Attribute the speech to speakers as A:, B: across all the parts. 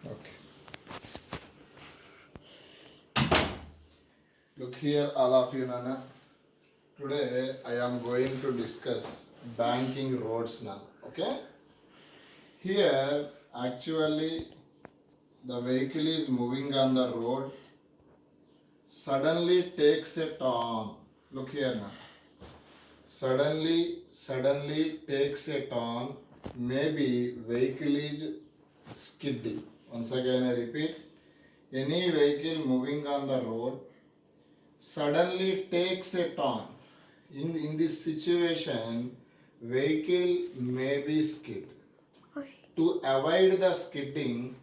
A: Okay. Look here, all of you, Nana. Today I am going to discuss banking roads now. Okay. Here, actually, the vehicle is moving on the road. Suddenly takes a turn. Look here now. Suddenly takes a turn. Maybe vehicle is skidding. Once again, I repeat. Any vehicle moving on the road suddenly takes a turn. In this situation, vehicle may be skid. To avoid the skidding,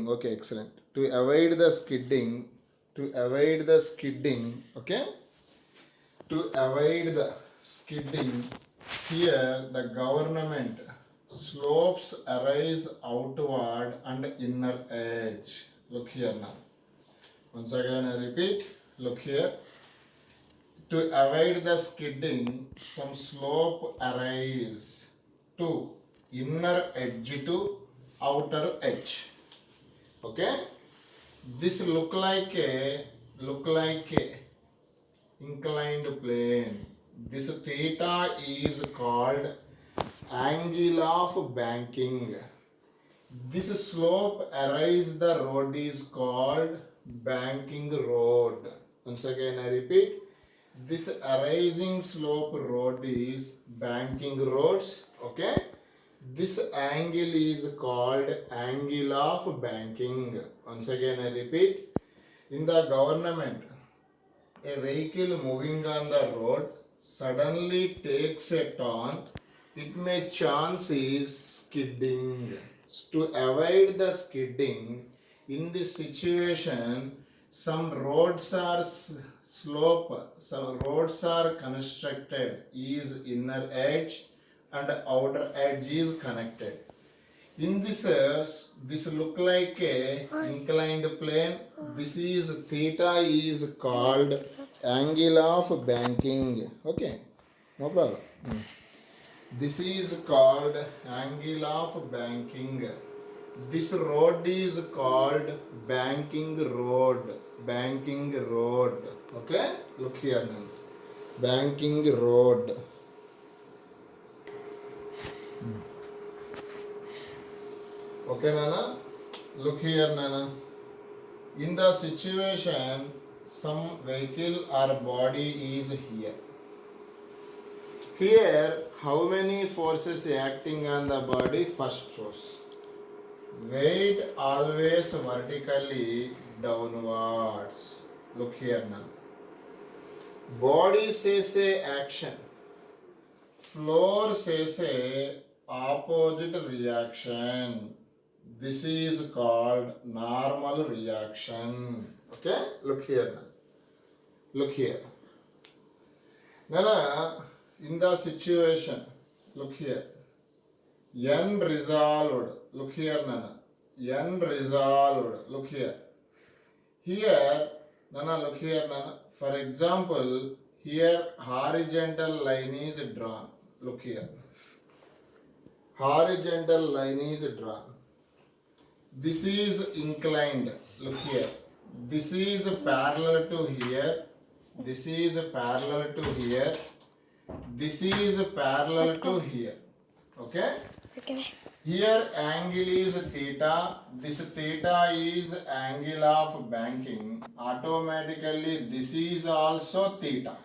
A: okay, excellent. Okay, to avoid the skidding, here the government slopes arise outward and inner edge. Look here now. Once again, I repeat. Look here. To avoid the skidding, some slope arise to inner edge to outer edge. Okay. This look like a inclined plane. This theta is called angle of banking. This slope arise the road is called banking road. Once again I repeat, this arising slope road is banking roads. Okay, this angle is called angle of banking. Once again I repeat, in the government, a vehicle moving on the road suddenly takes a turn. It may chance is skidding. To avoid the skidding, in this situation, some roads are some roads are constructed is inner edge and outer edge is connected. In this look like a inclined plane. This is theta is called angle of banking. Okay, no problem. This is called angle of banking. This road is called banking road. Banking road. Okay, look here now. Banking road. Okay, Nana. Look here, Nana. In the situation, some vehicle or body is here. Here, how many forces acting on the body? First choose. Weight always vertically downwards. Look here now. Body says a action. Floor says a opposite reaction. This is called normal reaction. Okay? Look here now. Look here. Now, in the situation, look here. N resolved. Look here, Nana. N resolved. Look here. Here, Nana, look here, Nana. For example, here horizontal line is drawn. Look here. Horizontal line is drawn. This is inclined. Look here. This is parallel to here. This is parallel to here. This is parallel to here. Okay? Okay. Here angle is theta. This theta is angle of banking. Automatically this is also theta.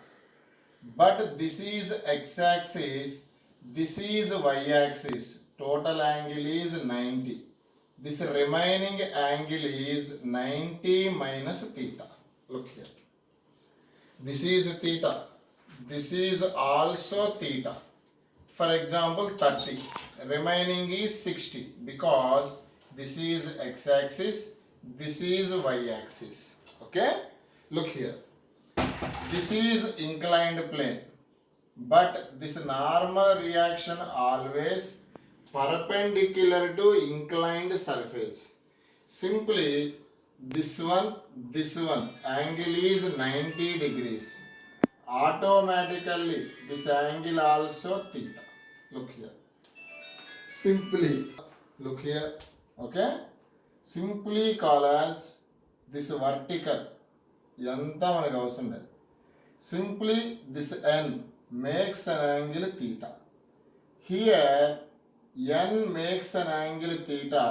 A: But this is x-axis. This is y-axis. Total angle is 90. This remaining angle is 90 minus theta. Look here. This is theta. This is also theta. For example, 30. Remaining is 60 because this is x-axis, this is y-axis. Okay? Look here. This is inclined plane. But this normal reaction always perpendicular to inclined surface. Simply this one, angle is 90 degrees. Automatically this angle also theta. Look here. Simply look here, okay, simply call as this vertical ఇదంతా మనకు అవసరం లేదు. Simply this n makes an angle theta. Here n makes an angle theta.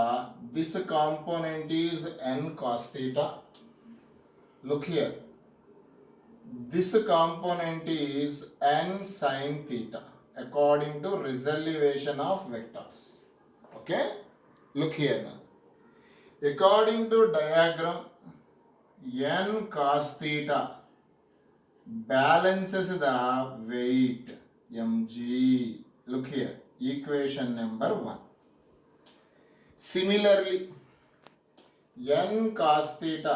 A: This component is n cos theta. Look here, this component is n sin theta according to resolution of vectors. Okay, look here now. According to diagram, n cos theta balances the weight mg. Look here, equation number 1. Similarly, n cos theta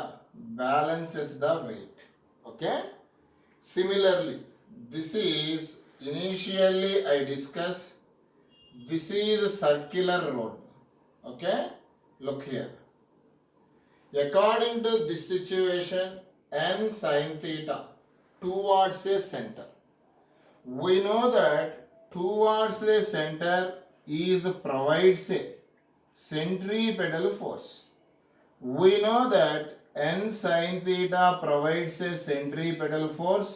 A: balances the weight. Okay, similarly, this is initially I discussed, this is a circular road. Okay, look here, according to this situation, n sin theta towards a center. We know that towards a center is provides a centripetal force. We know that n sin theta provides a centripetal force.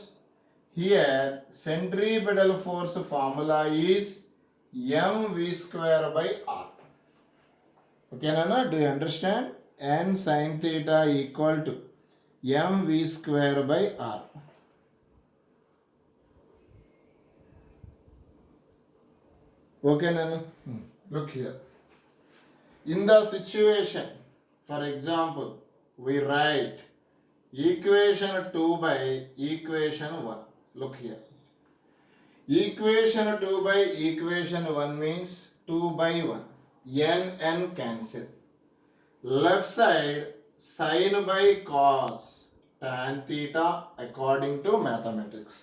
A: Here centripetal force formula is mv square by r. Okay, Nana, do you understand? N sin theta equal to mv square by r. Okay, Nana? Look here. In the situation, for example, we write equation 2 by equation 1. Look here. Equation 2 by equation 1 means 2 by 1. N cancel. Left side sin by cos tan theta according to mathematics.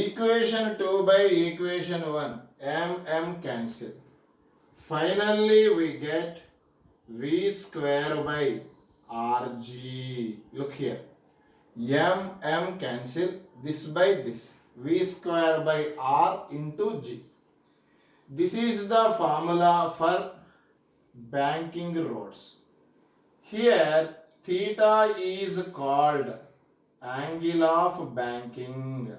A: Equation 2 by equation 1, m cancel. Finally we get v square by rg. Look here, m cancel, this by this, v square by r into g. This is the formula for banking rods. Here theta is called angle of banking.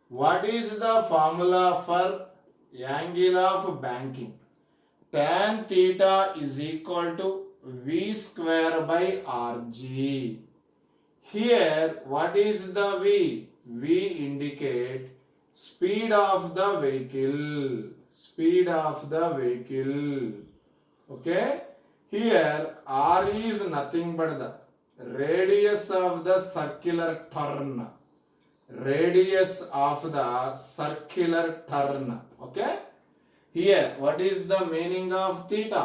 A: What is the formula for angle of banking? Tan theta is equal to v square by rg. Here what is the v? V indicate speed of the vehicle. Speed of the vehicle. Okay. Here r is nothing but the radius of the circular turn. Radius of the circular turn. Okay. Here what is the meaning of theta?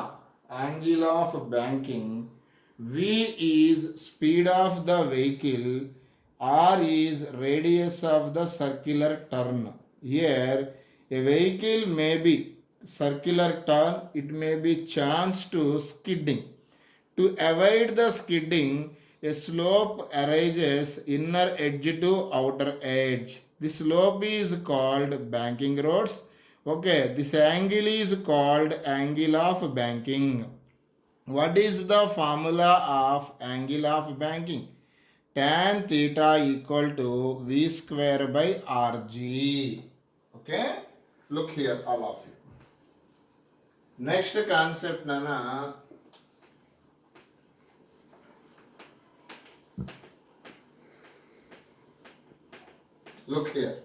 A: Angle of banking. V is speed of the vehicle. R is radius of the circular turn. Here a vehicle may be circular turn, it may be chance to skidding. To avoid the skidding, a slope arises inner edge to outer edge. This slope is called banking rods. Okay, this angle is called angle of banking. What is the formula of angle of banking? Tan theta equal to v square by rg. Okay, look here all of you. Next concept, Nana. Look here.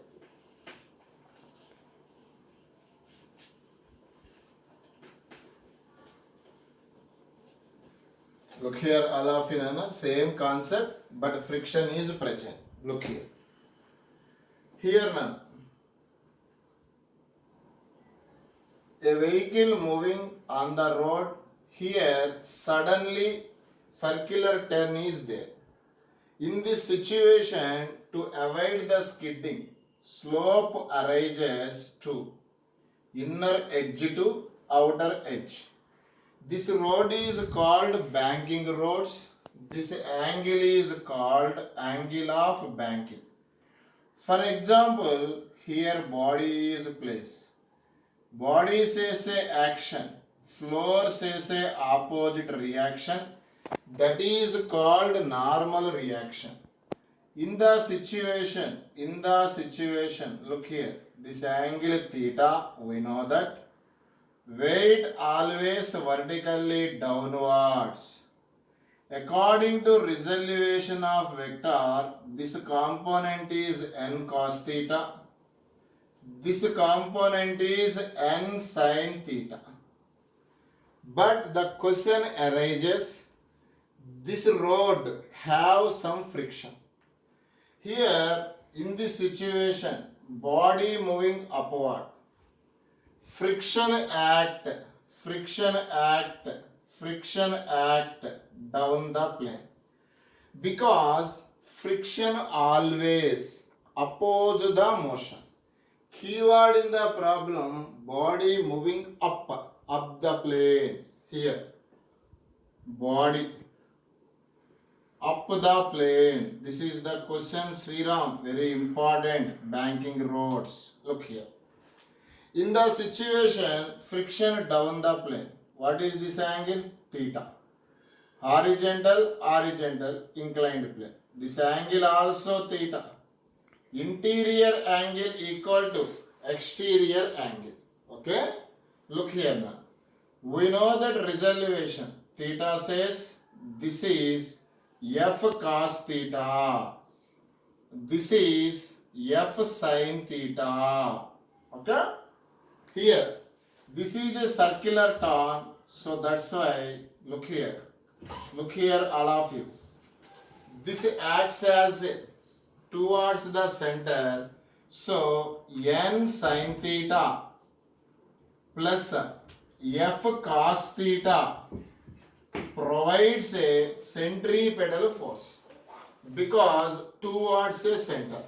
A: Look here, all of you, Nana. Same concept, but friction is present. Look here. Here, Nana. A vehicle moving on the road. Here, suddenly circular turn is there. In this situation, to avoid the skidding, slope arises to inner edge to outer edge. This road is called banking roads. This angle is called angle of banking. For example, here body is placed. body says a action, floor says a opposite reaction. That is called normal reaction. In the situation, look here, this angle theta, we know that weight always vertically downwards. According to resolution of vector, this component is n cos theta. This component is n sin theta. But the question arises, this road have some friction. Here in this situation, body moving upward, friction act down the plane, because friction always oppose the motion. Keyword in the problem, body moving up the plane. Here body up the plane. This is the question, Sriram, very important, banking roads. Look here. In the situation, friction down the plane. What is this angle? Theta. Horizontal, inclined plane. This angle also theta. Interior angle equal to exterior angle. Okay? Look here now. We know that resolution. Theta says this is f cos theta. This is f sin theta. Okay? Here, this is a circular turn, so that's why, look here, all of you. This acts as towards the center, so n sin theta plus f cos theta provides a centripetal force because towards a center.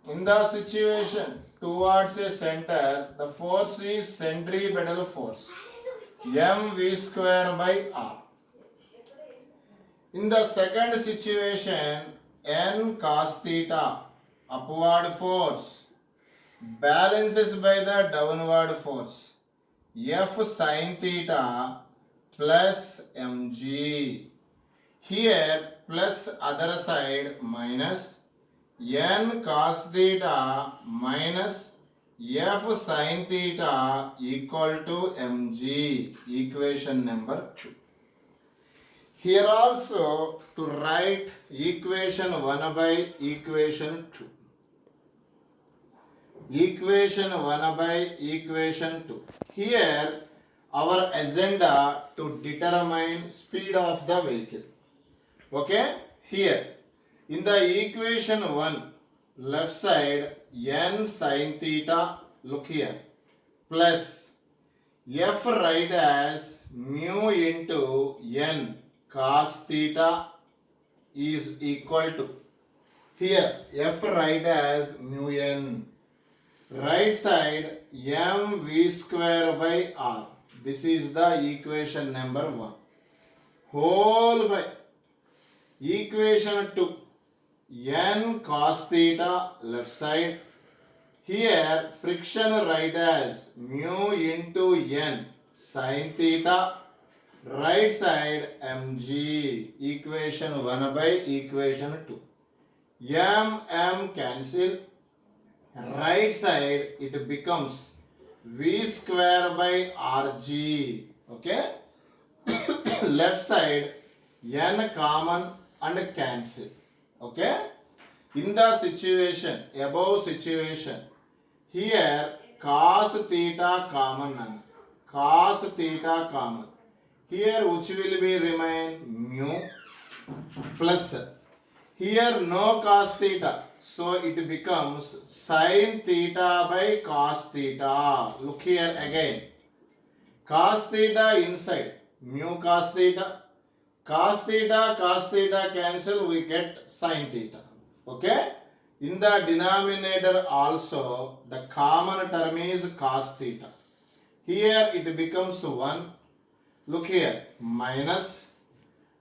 A: In the situation towards a center, the force is centripetal force, mv square by r. In the second situation, n cos theta, upward force, balances by the downward force, f sin theta plus mg. Here plus other side minus n cos theta minus f sin theta equal to mg, equation number 2. Here also to write equation 1 by equation 2. Equation 1 by equation 2. Here our agenda to determine speed of the vehicle. Okay? Here in the equation 1, left side n sin theta, look here, plus f right as mu into n cos theta is equal to, here f right as mu n, right side mv square by r. This is the equation number 1. Whole by equation 2, n cos theta left side, here friction right as mu into n sin theta, right side mg, equation 1 by equation 2. M cancel, right side it becomes v square by rg. Okay? Left side n common and cancel. Okay? In the situation, above situation, here cos theta common, cos theta common. Here which will be remain mu plus, here no cos theta, so it becomes sin theta by cos theta. Look here again, cos theta inside, mu cos theta, cos theta cancel, we get sin theta. Okay? In the denominator also, the common term is cos theta. Here it becomes 1. Look here, minus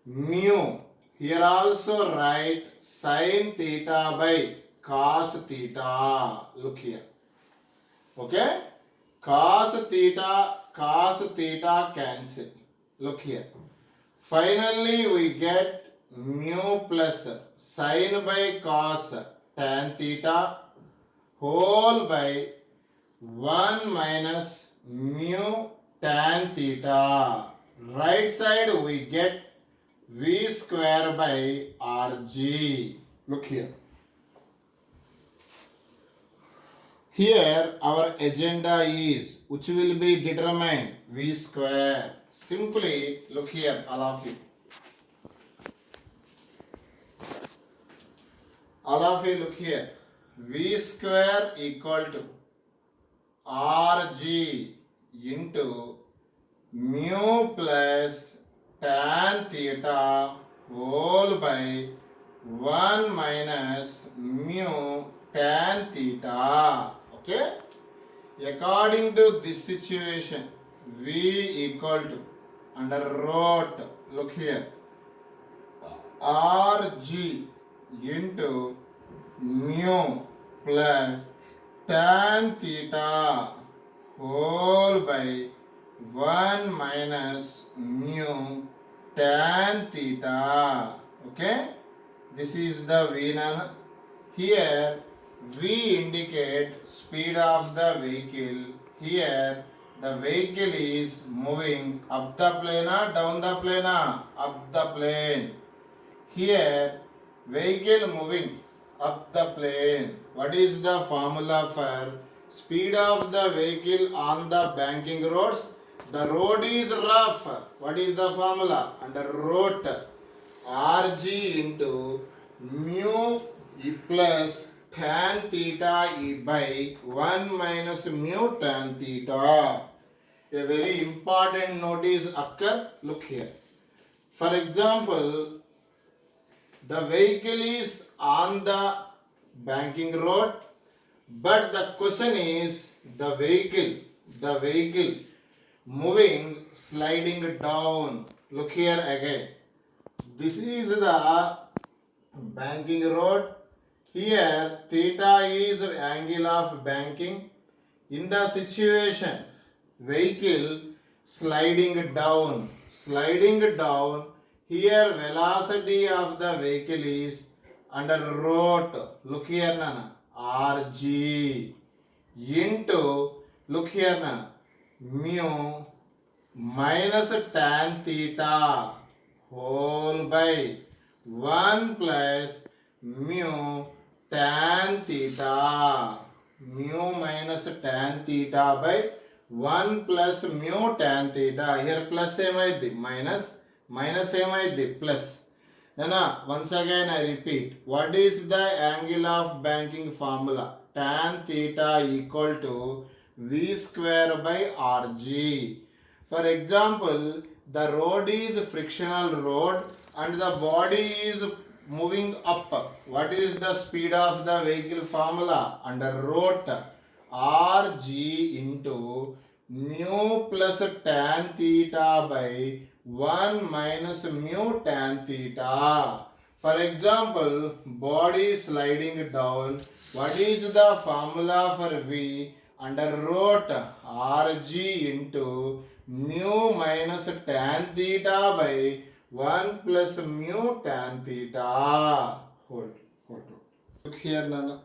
A: mu. Here also write sin theta by cos theta. Look here. Okay? cos theta cancel. Look here. Finally, we get mu plus sin by cos tan theta whole by 1 minus mu tan theta. Right side we get v square by rg. Look here. Here our agenda is which will be determined v square. Simply look here, all of you. All of you look here. V square equal to rg into mu plus tan theta whole by 1 minus mu tan theta. Okay? According to this situation, V equal to under root, look here, Rg into mu plus tan theta whole by 1 minus mu tan theta. Okay? This is the V. Here V indicate speed of the vehicle. Here the vehicle is moving up the plane or down the plane? Up the plane. Here vehicle moving up the plane. What is the formula for speed of the vehicle on the banking roads? The road is rough. What is the formula? Under root Rg into mu plus tan theta by 1 minus mu tan theta. A very important notice occur. Look here. For example, the vehicle is on the banking road, but the question is the vehicle moving, sliding down. Look here again. This is the banking road. Here theta is angle of banking. In the situation, vehicle sliding down. Here velocity of the vehicle is under root. Look here nana, Rg into, look here nana, mu minus tan theta whole by 1 plus mu tan theta. Mu minus tan theta by 1 plus mu tan theta. Here plus emaidi, minus emaidi, plus. Nana, once again I repeat. What is the angle of banking formula? Tan theta equal to V square by Rg. For example, the road is frictional road and the body is moving up. What is the speed of the vehicle formula? Under root Rg into mu plus tan theta by 1 minus mu tan theta. For example, body sliding down. What is the formula for V? Under root Rg into mu minus tan theta by 1 plus mu tan theta. Hold. Look here, Nana.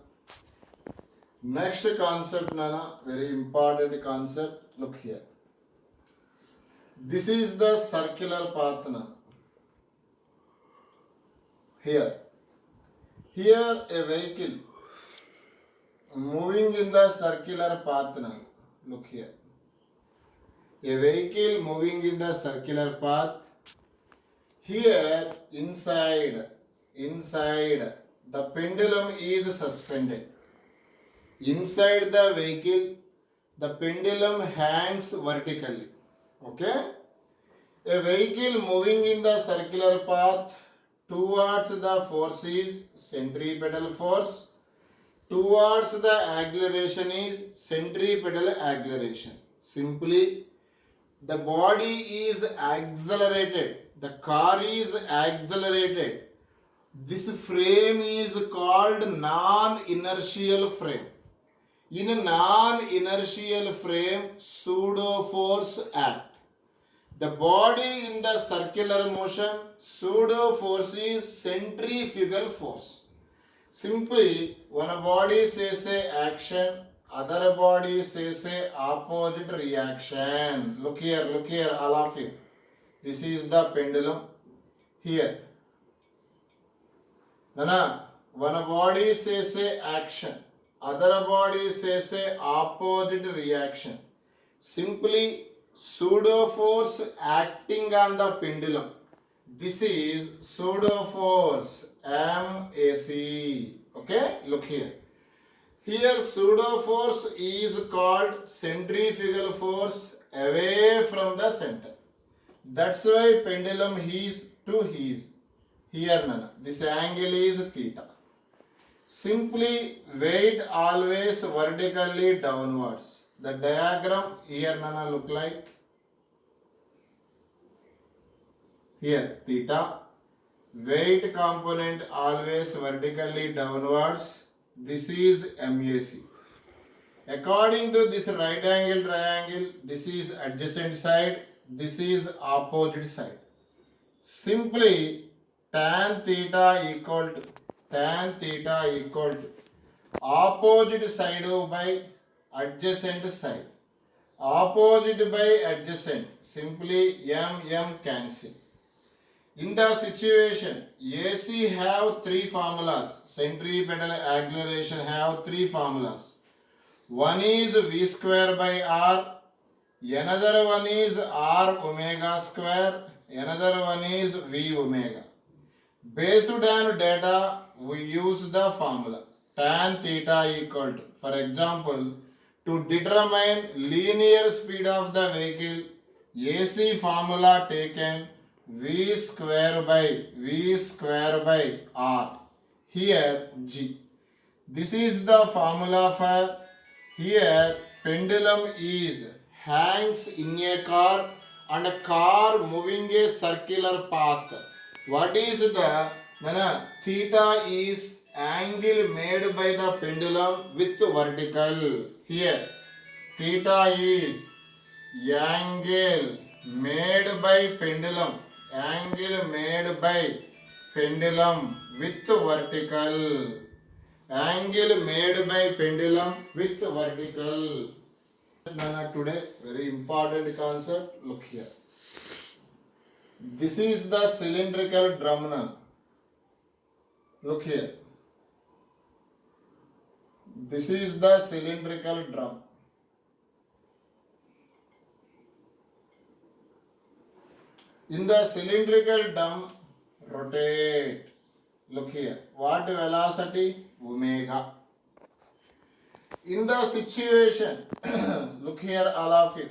A: Next concept, Nana, very important concept. Look here. This is the circular path, Nana. Here a vehicle moving in the circular path, Nana. Look here. A vehicle moving in the circular path. Here inside the pendulum is suspended. Inside the vehicle, the pendulum hangs vertically. Okay? A vehicle moving in the circular path, towards the force is centripetal force, towards the acceleration is centripetal acceleration. Simply, the body is accelerated, the car is accelerated. This frame is called non-inertial frame. In a non-inertial frame, pseudo force act. The body in the circular motion, pseudo force is centrifugal force. Simply, when a body says a action, other body says a opposite reaction. Look here, all of you. This is the pendulum. Here. Nana, when a body says a action, other body says a opposite reaction. Simply, pseudo force acting on the pendulum. This is pseudo force MAC. Okay, look here. Here pseudo force is called centrifugal force away from the center. That's why pendulum is to his. Here nana, this angle is theta. Simply weight always vertically downwards. The diagram here nana look like. Here theta, weight component always vertically downwards. This is MAC. According to this right angle triangle, this is adjacent side, this is opposite side. Simply tan theta equal to opposite side by adjacent side. Opposite by adjacent, simply M cancel. In the situation, AC have three formulas. Centripetal acceleration have three formulas. One is V square by R. Another one is R omega square. Another one is V omega. Based on data, we use the formula tan theta equal to, for example, to determine linear speed of the vehicle, AC formula taken V square by R. Here G. This is the formula for. Here pendulum is hangs in a car and a car moving a circular path. What is the theta is angle made by the pendulum with vertical. Here theta is angle made by pendulum. Angle made by pendulum with vertical. Angle made by pendulum with vertical. Today, very important concept. Look here. This is the cylindrical drum now. Look here. This is the cylindrical drum. In the cylindrical drum, rotate. Look here. What velocity? Omega. In the situation, look here all of you.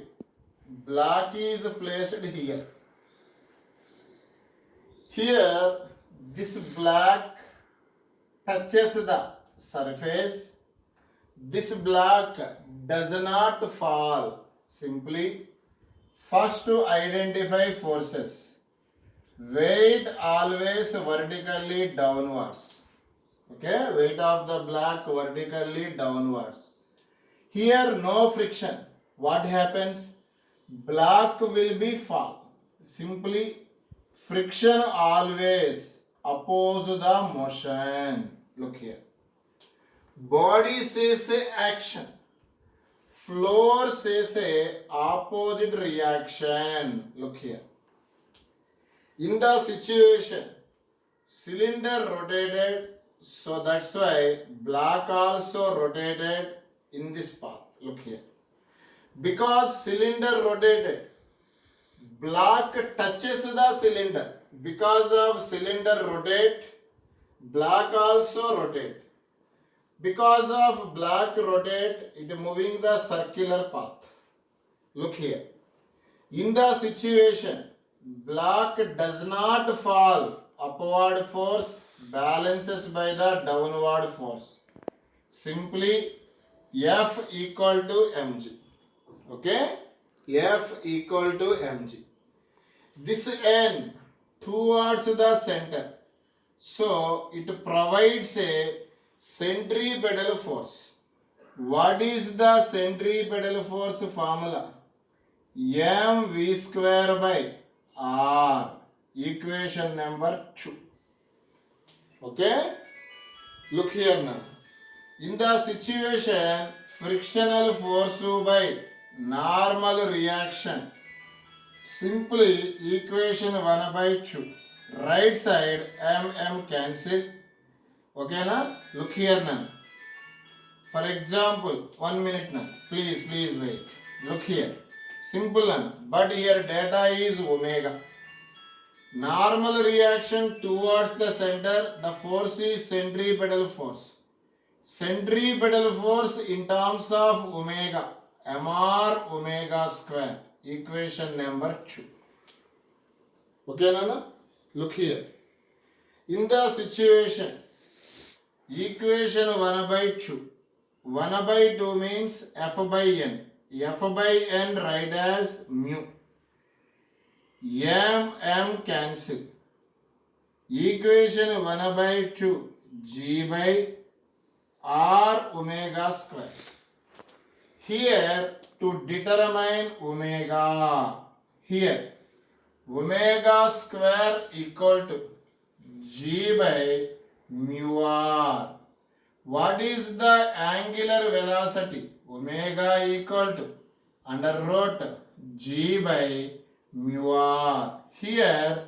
A: Block is placed here. Here, this block touches the surface. This block does not fall. Simply, first to identify forces. Weight always vertically downwards. Okay, weight of the block vertically downwards. Here no friction. What happens? Block will be fall. Simply friction always oppose the motion. Look here. Body says a action. Floor says a opposite reaction. Look here. In the situation, cylinder rotated, so that's why block also rotated in this path. Look here. Because cylinder rotated, block touches the cylinder. Because of cylinder rotate, block also rotate. Because of block rotate, it moving the circular path. Look here. In the situation, block does not fall. Upward force balances by the downward force. Simply F equal to mg. Okay? F equal to mg. This N towards the center. So it provides a centripetal force. What is the centripetal force formula? mv square by r. Equation number 2. Okay? Look here now. In the situation, frictional force by normal reaction. Simply equation 1 by 2. Right side mm cancel. Okay na? Look here now. For example, 1 minute now. Please wait. Look here. Simple now. But here data is omega. Normal reaction towards the center, the force is centripetal force. Centripetal force in terms of omega, mr omega square. Equation number 2. Okay, Nana? Look here. In the situation, equation 1 by 2. 1 by 2 means f by n. F by n write as mu. M cancel. Equation 1 by 2 g by r omega square. Here to determine omega. Here omega square equal to g by mu r. What is the angular velocity? Omega equal to under root g by mu r. Here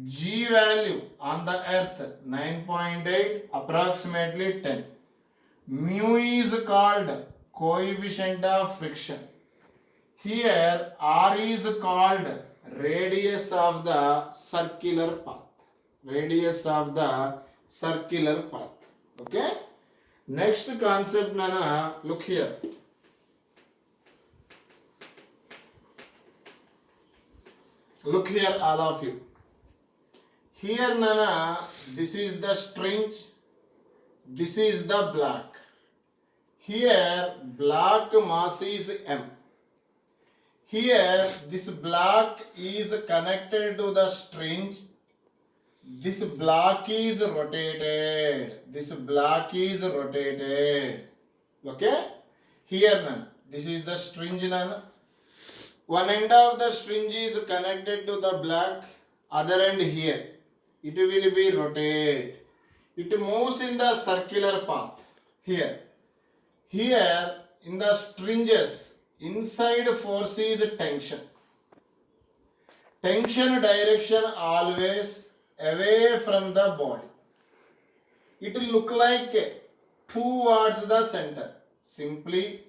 A: g value on the earth 9.8, approximately 10. Mu is called coefficient of friction. Here r is called radius of the circular path. Radius of the circular path. Okay? Next concept, Nana, look here. Look here, all of you. Here, Nana, this is the string. This is the block. Here, block mass is m. Here, this block is connected to the string. This block is rotated. This block is rotated. Okay? Here, Nana, this is the string, Nana. One end of the string is connected to the block, other end here. It will be rotated. It moves in the circular path. Here. Here in the stringes, inside force is tension. Tension direction always away from the body. It will look like towards the center. Simply,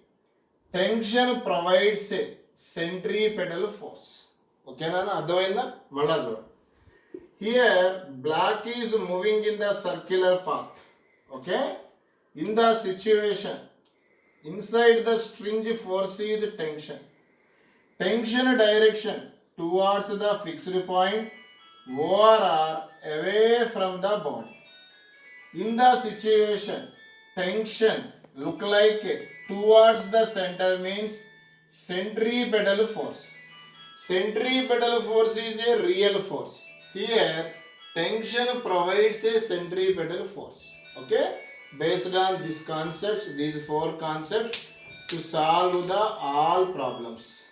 A: tension provides a centripetal force. Okay, Nana? Advaina? Maladu. Here, block is moving in the circular path. Okay? In the situation, inside the string force is tension. Tension direction towards the fixed point or away from the body. In the situation, tension look like towards the center means centripetal force. Centripetal force is a real force. Here, tension provides a centripetal force. Okay? Based on these concepts, these 4 concepts, to solve the all problems.